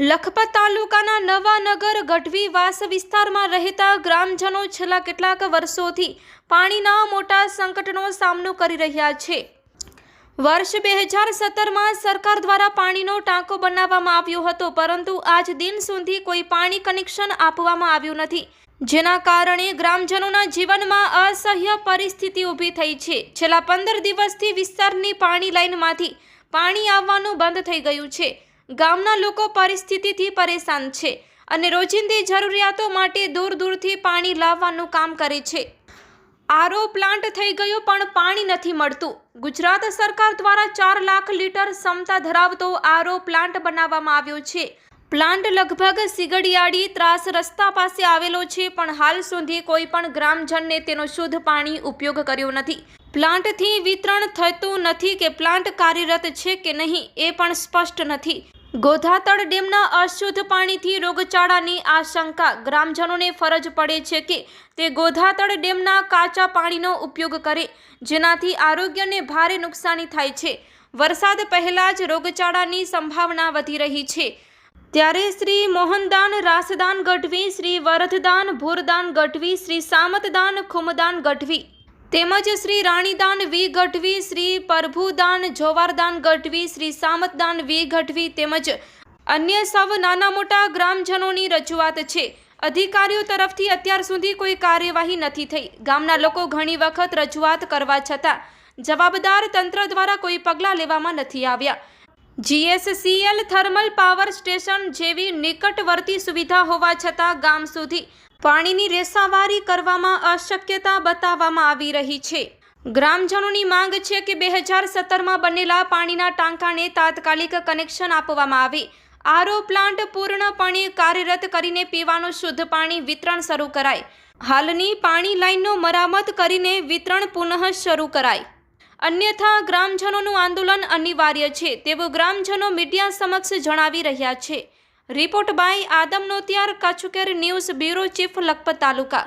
લખપત તાલુકાના નવાનગર ગઢવી વાસ વિસ્તારમાં રહેતા ગ્રામજનો છેલ્લા કેટલાક વર્ષોથી પાણીના મોટા સંકટનો સામનો કરી રહ્યા છે। વર્ષ 2017માં સરકાર દ્વારા પાણીનો ટાંકો બનાવવામાં આવ્યો હતો, પરંતુ આજ દિન સુધી કોઈ પાણી કનેક્શન આપવામાં આવ્યું નથી, જેના કારણે ગ્રામજનોના જીવનમાં અસહ્ય પરિસ્થિતિ ઊભી થઈ છે। છેલ્લા 15 દિવસથી વિસ્તારની પાણી લાઇનમાંથી પાણી આવવાનું બંધ થઈ ગયું છે। ગામના લોકો પરિસ્થિતિથી પરેશાન છે અને રોજિંદી જરૂરિયાતો માટે દૂર દૂરથી પાણી લાવવાનું કામ કરે છે। આરઓ પ્લાન્ટ થઈ ગયો પણ પાણી નથી મળતું। ગુજરાત સરકાર દ્વારા 4 લાખ લીટર ક્ષમતા ધરાવતો આરઓ પ્લાન્ટ બનાવવામાં આવ્યો છે। પ્લાન્ટ લગભગ સિગડિયાળી ત્રાસ રસ્તા પાસે આવેલો છે, પણ હાલ સુધી કોઈ પણ ગ્રામજનને તેનો શુદ્ધ પાણી ઉપયોગ કર્યો નથી। પ્લાન્ટથી વિતરણ થતું નથી કે પ્લાન્ટ કાર્યરત છે કે નહીં એ પણ સ્પષ્ટ નથી। ગોધાતળ ડેમના અશુદ્ધ પાણીથી રોગચાળાની આશંકા। ગ્રામજનોને ફરજ પડે છે કે તે ગોધાતળ ડેમના કાચા પાણીનો ઉપયોગ કરે, જેનાથી આરોગ્યને ભારે નુકસાની થાય છે। વરસાદ પહેલા જ રોગચાળાની સંભાવના વધી રહી છે, ત્યારે શ્રી મોહનદાન રાસદાન ગઢવી, શ્રી વરદદાન ભૂરદાન ગઢવી, શ્રી સામતદાન ખુમદાન ગઢવી તેમજ શ્રી રાણીદાન વી ગઢવી, શ્રી પ્રભુદાન જોવારદાન ગઢવી, શ્રી સામતદાન વી ગઢવી તેમજ અન્ય સૌ નાના મોટા ગ્રામજનોની રજૂઆત છે। અધિકારીઓ તરફથી અત્યાર સુધી કોઈ કાર્યવાહી નથી થઈ। ગામના લોકો ઘણી વખત રજૂઆત કરવા છતાં જવાબદાર તંત્ર દ્વારા કોઈ પગલાં લેવામાં નથી આવ્યા। GSCL થર્મલ પાવર સ્ટેશન જેવી નિકટવર્તી સુવિધા હોવા છતાં ગામ સુધી પાણીની રેસાવારી કરવામાં અશક્યતા બતાવવામાં આવી રહી છે। ગ્રામજનોની માંગ છે કે 2017માં બનેલા પાણીના ટાંકાને તાત્કાલિક કનેક્શન આપવામાં આવે, આરઓ પ્લાન્ટ પૂર્ણપણે કાર્યરત કરીને પીવાનું શુદ્ધ પાણી વિતરણ શરૂ કરાય, હાલની પાણી લાઇનનો મરામત કરીને વિતરણ પુનઃ શરૂ કરાય, અન્યથા ગ્રામજનોનું આંદોલન અનિવાર્ય છે તેવું ગ્રામજનો મીડિયા સમક્ષ જણાવી રહ્યા છે। Report by Adam Notiyar, Kutch care news bureau chief, Lakhpat taluka.